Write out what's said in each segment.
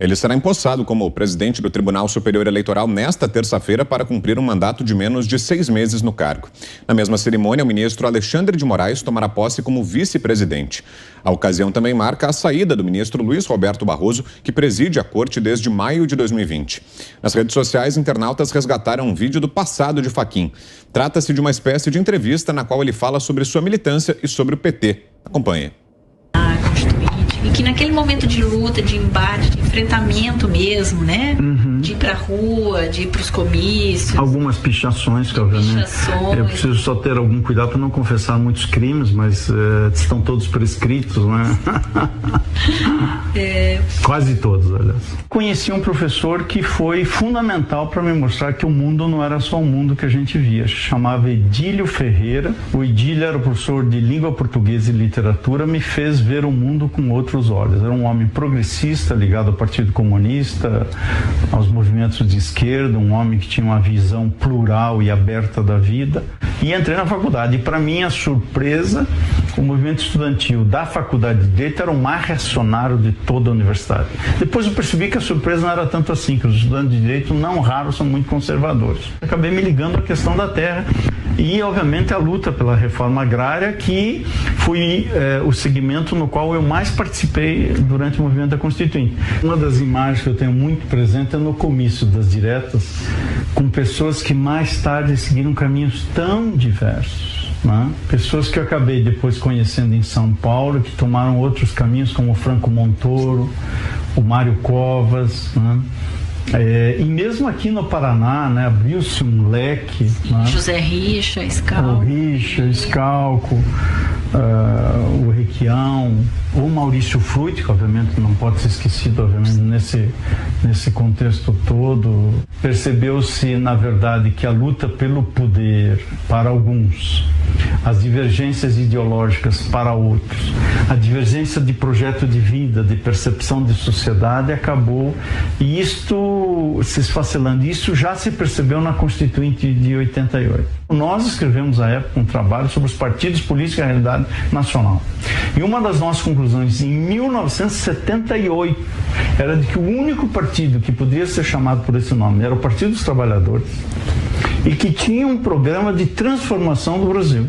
Ele será empossado como presidente do Tribunal Superior Eleitoral nesta terça-feira para cumprir um mandato de menos de 6 meses no cargo. Na mesma cerimônia, o ministro Alexandre de Moraes tomará posse como vice-presidente. A ocasião também marca a saída do ministro Luiz Roberto Barroso, que preside a corte desde maio de 2020. Nas redes sociais, internautas resgataram um vídeo do passado de Fachin. Trata-se de uma espécie de entrevista na qual ele fala sobre sua militância e sobre o PT. Acompanhe. E que naquele momento de luta, de embate, de enfrentamento mesmo, né? De ir pra rua, de ir pros comícios. Algumas pichações, que obviamente. Eu preciso só ter algum cuidado para não confessar muitos crimes, mas estão todos prescritos, né? Quase todos, aliás. Conheci um professor que foi fundamental para me mostrar que o mundo não era só o mundo que a gente via. Chamava Edílio Ferreira. O Edílio era professor de língua portuguesa e literatura, me fez ver o mundo com outros olhos. Era um homem progressista, ligado ao Partido Comunista, aos movimentos de esquerda, um homem que tinha uma visão plural e aberta da vida. E entrei na faculdade. E, para minha surpresa, o movimento estudantil da Faculdade de Direito era o mais reacionário de toda a universidade. Depois eu percebi que a surpresa não era tanto assim, que os estudantes de Direito, não raros, são muito conservadores. Acabei me ligando à questão da terra e, obviamente, a luta pela reforma agrária, que foi o segmento no qual eu mais participei durante o movimento da Constituinte. Uma das imagens que eu tenho muito presente é no comício das diretas, com pessoas que mais tarde seguiram caminhos tão diversos, né? Pessoas que eu acabei depois conhecendo em São Paulo, que tomaram outros caminhos, como o Franco Montoro, o Mário Covas, né? E mesmo aqui no Paraná, né, abriu-se um leque. Né? José Richa, Scalco. O Richa, Scalco, o Requião, o Maurício Frutti, que obviamente não pode ser esquecido, obviamente, nesse contexto todo. Percebeu-se, na verdade, que a luta pelo poder para alguns, as divergências ideológicas para outros, a divergência de projeto de vida, de percepção de sociedade acabou, e isto se esfacelando. Isso já se percebeu na Constituinte de 88. Nós escrevemos à época um trabalho sobre os partidos políticos e a realidade nacional. E uma das nossas conclusões em 1978 era de que o único partido que poderia ser chamado por esse nome era o Partido dos Trabalhadores e que tinha um programa de transformação do Brasil.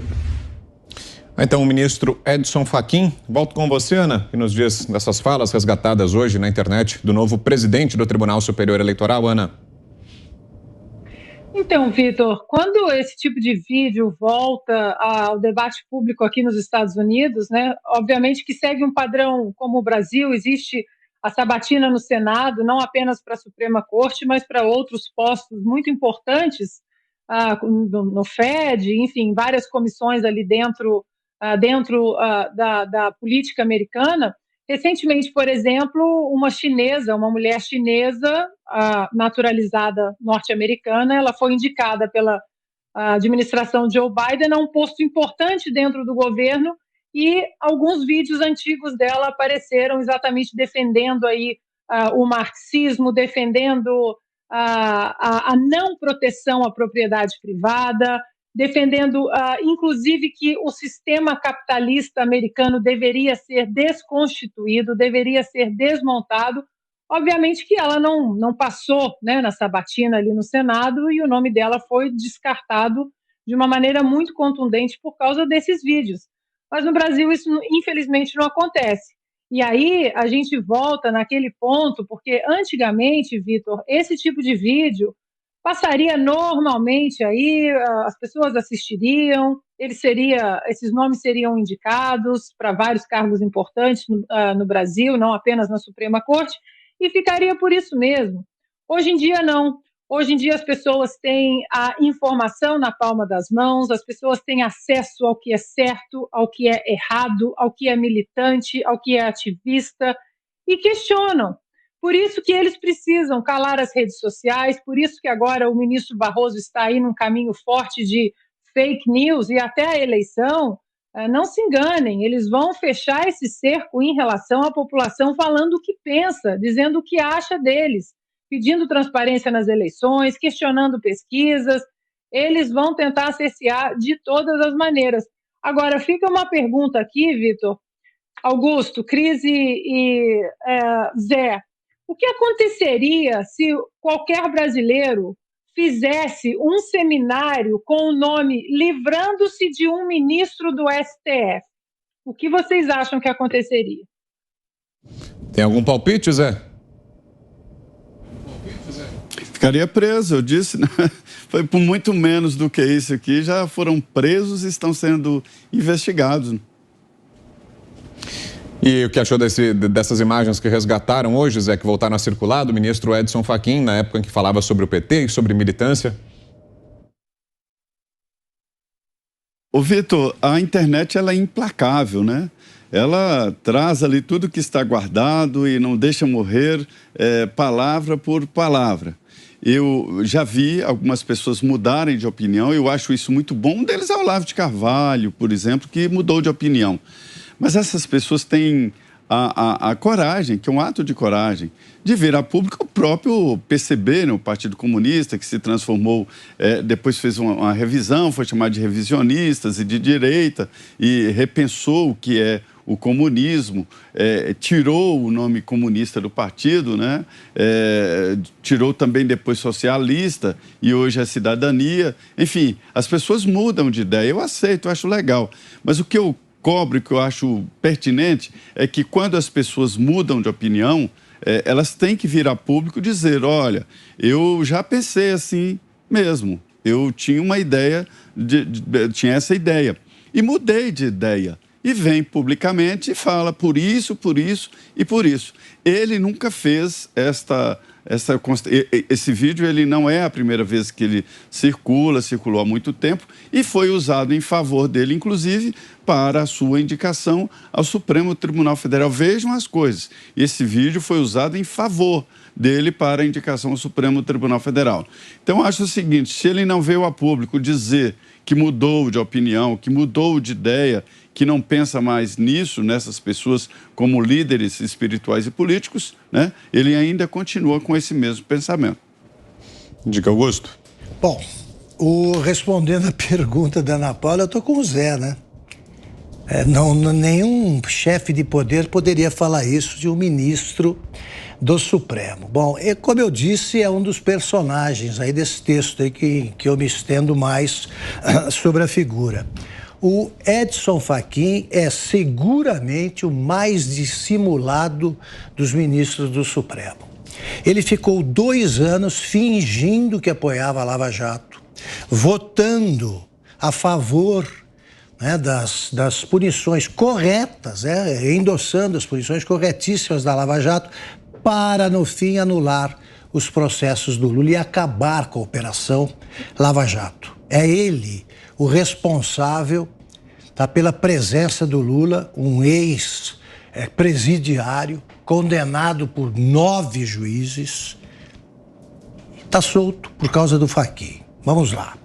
Então, o ministro Edson Fachin, volto com você, Ana, e nos dias dessas falas resgatadas hoje na internet do novo presidente do Tribunal Superior Eleitoral, Ana. Então, Vitor, quando esse tipo de vídeo volta ao debate público aqui nos Estados Unidos, né, obviamente que segue um padrão como o Brasil, existe a sabatina no Senado, não apenas para a Suprema Corte, mas para outros postos muito importantes no FED, enfim, várias comissões ali dentro da política americana. Recentemente, por exemplo, uma mulher chinesa, naturalizada norte-americana, ela foi indicada pela administração Joe Biden a um posto importante dentro do governo, e alguns vídeos antigos dela apareceram exatamente defendendo aí o marxismo, defendendo a não proteção à propriedade privada, defendendo, inclusive, que o sistema capitalista americano deveria ser desconstituído, deveria ser desmontado. Obviamente que ela não passou, né, na sabatina ali no Senado, e o nome dela foi descartado de uma maneira muito contundente por causa desses vídeos. Mas no Brasil isso, infelizmente, não acontece. E aí a gente volta naquele ponto, porque antigamente, Vitor, esse tipo de vídeo passaria normalmente aí, as pessoas assistiriam, esses nomes seriam indicados para vários cargos importantes no Brasil, não apenas na Suprema Corte, e ficaria por isso mesmo. Hoje em dia, não. Hoje em dia, as pessoas têm a informação na palma das mãos, as pessoas têm acesso ao que é certo, ao que é errado, ao que é militante, ao que é ativista, e questionam. Por isso que eles precisam calar as redes sociais, por isso que agora o ministro Barroso está aí num caminho forte de fake news, e até a eleição, não se enganem, eles vão fechar esse cerco em relação à população, falando o que pensa, dizendo o que acha deles, pedindo transparência nas eleições, questionando pesquisas. Eles vão tentar cercear de todas as maneiras. Agora, fica uma pergunta aqui, Vitor, Augusto, Cris e Zé. O que aconteceria se qualquer brasileiro fizesse um seminário com o nome Livrando-se de um Ministro do STF? O que vocês acham que aconteceria? Tem algum palpite, Zé? Ficaria preso, eu disse, né? Foi por muito menos do que isso aqui, já foram presos e estão sendo investigados. E o que achou dessas imagens que resgataram hoje, Zé, que voltaram a circular, do ministro Edson Fachin, na época em que falava sobre o PT e sobre militância? Ô, Vitor, a internet ela é implacável, né? Ela traz ali tudo que está guardado e não deixa morrer palavra por palavra. Eu já vi algumas pessoas mudarem de opinião, eu acho isso muito bom. Um deles é o Olavo de Carvalho, por exemplo, que mudou de opinião. Mas essas pessoas têm a coragem, que é um ato de coragem, de vir a público o próprio PCB, né, o Partido Comunista, que se transformou, depois fez uma revisão, foi chamado de revisionistas e de direita, e repensou o que é o comunismo, tirou o nome comunista do partido, né? Tirou também depois socialista e hoje é cidadania. Enfim, as pessoas mudam de ideia, eu aceito, eu acho legal. Mas o que eu cobro e que eu acho pertinente é que quando as pessoas mudam de opinião, elas têm que vir a público dizer, olha, eu já pensei assim mesmo, eu tinha uma ideia, tinha essa ideia e mudei de ideia. E vem publicamente e fala por isso e por isso. Ele nunca fez esse vídeo, ele não é a primeira vez que ele circulou há muito tempo e foi usado em favor dele, inclusive, para a sua indicação ao Supremo Tribunal Federal. Vejam as coisas. Esse vídeo foi usado em favor dele para a indicação ao Supremo Tribunal Federal. Então, acho o seguinte, se ele não veio a público dizer que mudou de opinião, que mudou de ideia, que não pensa mais nisso, nessas pessoas como líderes espirituais e políticos, né? Ele ainda continua com esse mesmo pensamento. Diga, Augusto. Bom, respondendo a pergunta da Ana Paula, eu estou com o Zé, né? Nenhum chefe de poder poderia falar isso de um ministro do Supremo. Bom, como eu disse, é um dos personagens aí desse texto aí que eu me estendo mais sobre a figura. O Edson Fachin é seguramente o mais dissimulado dos ministros do Supremo. Ele ficou 2 anos fingindo que apoiava a Lava Jato, votando a favor, né, das punições corretas, endossando as punições corretíssimas da Lava Jato, para, no fim, anular os processos do Lula e acabar com a Operação Lava Jato. É ele o responsável pela presença do Lula, um ex-presidiário, condenado por 9 juízes, está solto por causa do Fachin. Vamos lá.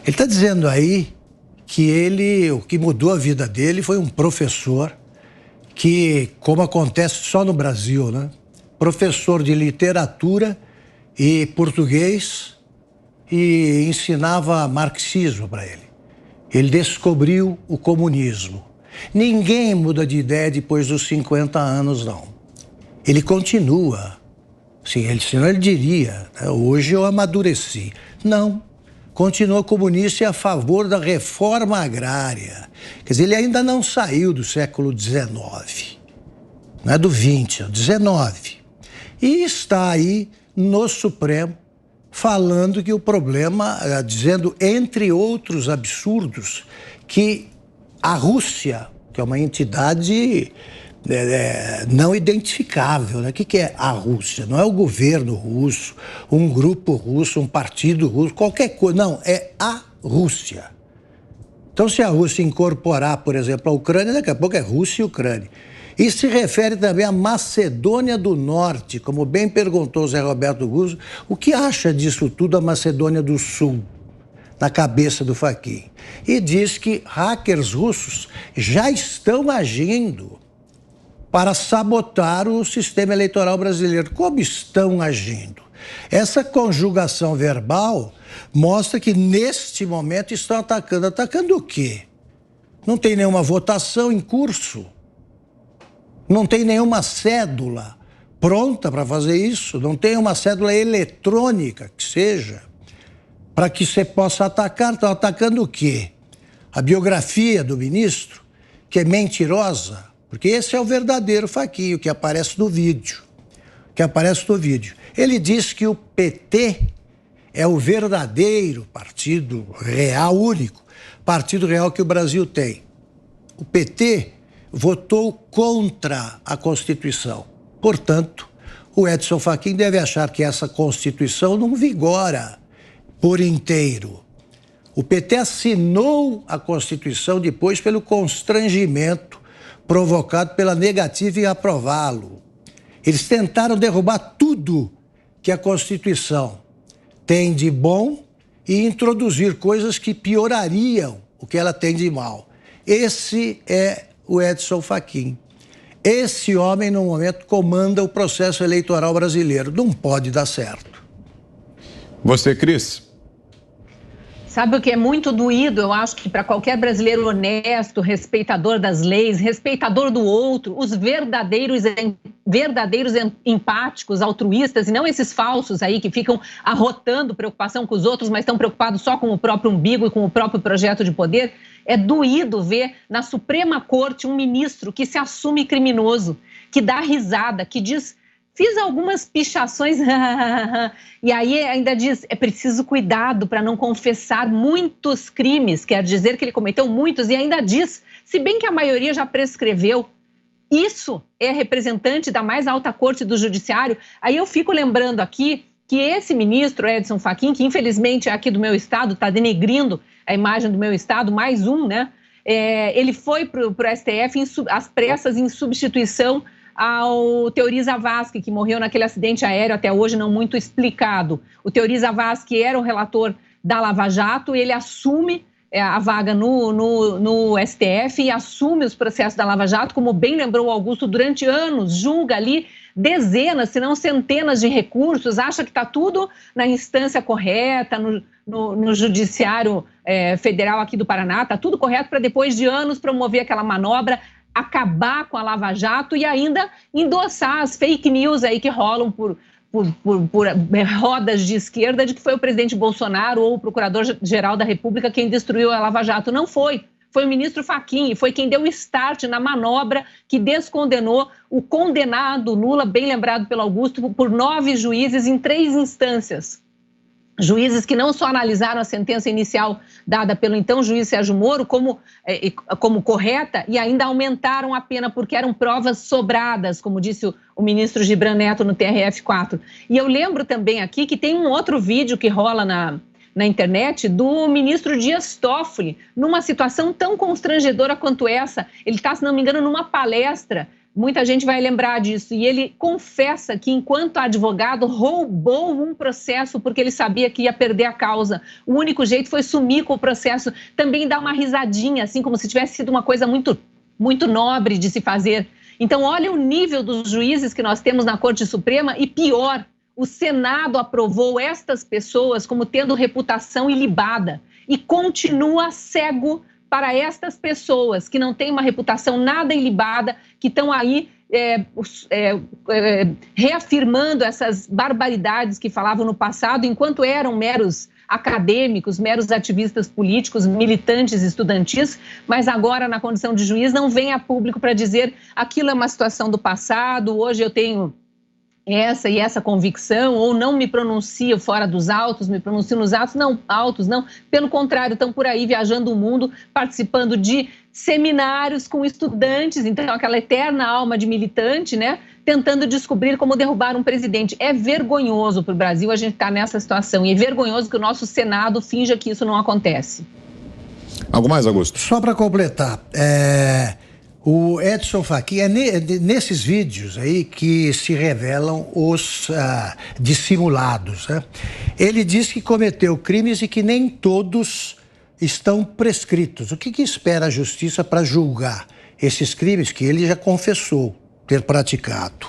Ele está dizendo aí que o que mudou a vida dele foi um professor que, como acontece só no Brasil, né? Professor de literatura e português, e ensinava marxismo para ele. Ele descobriu o comunismo. Ninguém muda de ideia depois dos 50 anos, não. Ele continua. Senão ele diria, né, hoje eu amadureci. Não. Continua comunista e a favor da reforma agrária. Quer dizer, ele ainda não saiu do século XIX. Não é do XX, é do XIX. E está aí no Supremo, falando que o problema, dizendo, entre outros absurdos, que a Rússia, que é uma entidade não identificável, né? O que é a Rússia? Não é o governo russo, um grupo russo, um partido russo, qualquer coisa. Não, é a Rússia. Então, se a Rússia incorporar, por exemplo, a Ucrânia, daqui a pouco é Rússia e Ucrânia. E se refere também à Macedônia do Norte, como bem perguntou o Zé Roberto Guzzo, o que acha disso tudo a Macedônia do Sul, na cabeça do Fachin? E diz que hackers russos já estão agindo para sabotar o sistema eleitoral brasileiro. Como estão agindo? Essa conjugação verbal mostra que, neste momento, estão atacando. Atacando o quê? Não tem nenhuma votação em curso. Não tem nenhuma cédula pronta para fazer isso, não tem uma cédula eletrônica que seja, para que você possa atacar. Estão atacando o quê? A biografia do ministro, que é mentirosa, porque esse é o verdadeiro Fachin, que aparece no vídeo. Ele diz que o PT é o verdadeiro partido real, único partido real que o Brasil tem. O PT votou contra a Constituição. Portanto, o Edson Fachin deve achar que essa Constituição não vigora por inteiro. O PT assinou a Constituição depois pelo constrangimento provocado pela negativa em aprová-lo. Eles tentaram derrubar tudo que a Constituição tem de bom e introduzir coisas que piorariam o que ela tem de mal. Esse é o Edson Fachin. Esse homem, no momento, comanda o processo eleitoral brasileiro. Não pode dar certo. Você, Cris? Sabe o que é muito doído? Eu acho que para qualquer brasileiro honesto, respeitador das leis, respeitador do outro, os verdadeiros empáticos, altruístas, e não esses falsos aí que ficam arrotando preocupação com os outros, mas estão preocupados só com o próprio umbigo e com o próprio projeto de poder. É doído ver na Suprema Corte um ministro que se assume criminoso, que dá risada, que diz: fiz algumas pichações, e aí ainda diz, é preciso cuidado para não confessar muitos crimes, quer dizer que ele cometeu muitos, e ainda diz, se bem que a maioria já prescreveu. Isso é representante da mais alta corte do judiciário. Aí eu fico lembrando aqui que esse ministro, Edson Fachin, que infelizmente é aqui do meu estado, está denegrindo a imagem do meu estado, mais um, né? Ele foi para o STF às pressas em substituição ao Teori Zavascki, que morreu naquele acidente aéreo até hoje não muito explicado. O Teori Zavascki era o relator da Lava Jato, ele assume a vaga no STF e assume os processos da Lava Jato, como bem lembrou o Augusto, durante anos, julga ali dezenas, se não centenas de recursos, acha que está tudo na instância correta, no Judiciário Federal aqui do Paraná, está tudo correto para depois de anos promover aquela manobra, acabar com a Lava Jato e ainda endossar as fake news aí que rolam por rodas de esquerda de que foi o presidente Bolsonaro ou o procurador-geral da República quem destruiu a Lava Jato. Não foi. Foi o ministro Fachin, foi quem deu o start na manobra que descondenou o condenado Lula, bem lembrado pelo Augusto, por 9 juízes em 3 instâncias. Juízes que não só analisaram a sentença inicial dada pelo então juiz Sérgio Moro como correta e ainda aumentaram a pena porque eram provas sobradas, como disse o ministro Gibran Neto no TRF4. E eu lembro também aqui que tem um outro vídeo que rola na internet do ministro Dias Toffoli, numa situação tão constrangedora quanto essa. Ele está, se não me engano, numa palestra. Muita gente vai lembrar disso. E ele confessa que, enquanto advogado, roubou um processo porque ele sabia que ia perder a causa. O único jeito foi sumir com o processo. Também dar uma risadinha, assim, como se tivesse sido uma coisa muito, muito nobre de se fazer. Então, olha o nível dos juízes que nós temos na Corte Suprema e, pior, o Senado aprovou estas pessoas como tendo reputação ilibada e continua cego para estas pessoas que não têm uma reputação nada ilibada, que estão aí reafirmando essas barbaridades que falavam no passado, enquanto eram meros acadêmicos, meros ativistas políticos, militantes estudantis, mas agora na condição de juiz não vem a público para dizer aquilo é uma situação do passado, hoje eu tenho essa e essa convicção, ou não me pronuncio fora dos autos, me pronuncio nos autos, não. Pelo contrário, estão por aí viajando o mundo, participando de seminários com estudantes, então aquela eterna alma de militante, né? Tentando descobrir como derrubar um presidente. É vergonhoso para o Brasil a gente estar nessa situação, e é vergonhoso que o nosso Senado finja que isso não acontece. Algo mais, Augusto? Só para completar, o Edson Fachin, nesses vídeos aí que se revelam os dissimulados, né? Ele diz que cometeu crimes e que nem todos estão prescritos. O que espera a justiça para julgar esses crimes que ele já confessou ter praticado?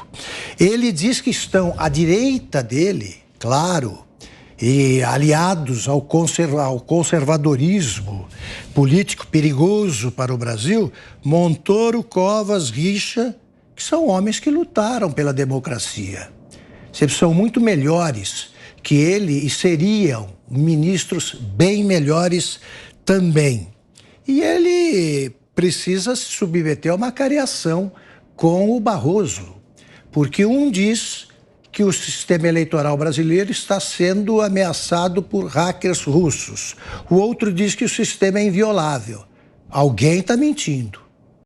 Ele diz que estão à direita dele, claro, e aliados ao conservadorismo político perigoso para o Brasil, Montoro, Covas, Richa que são homens que lutaram pela democracia. Sempre são muito melhores que ele e seriam ministros bem melhores também. E ele precisa se submeter a uma cariação com o Barroso, porque um diz que o sistema eleitoral brasileiro está sendo ameaçado por hackers russos. O outro diz que o sistema é inviolável. Alguém está mentindo.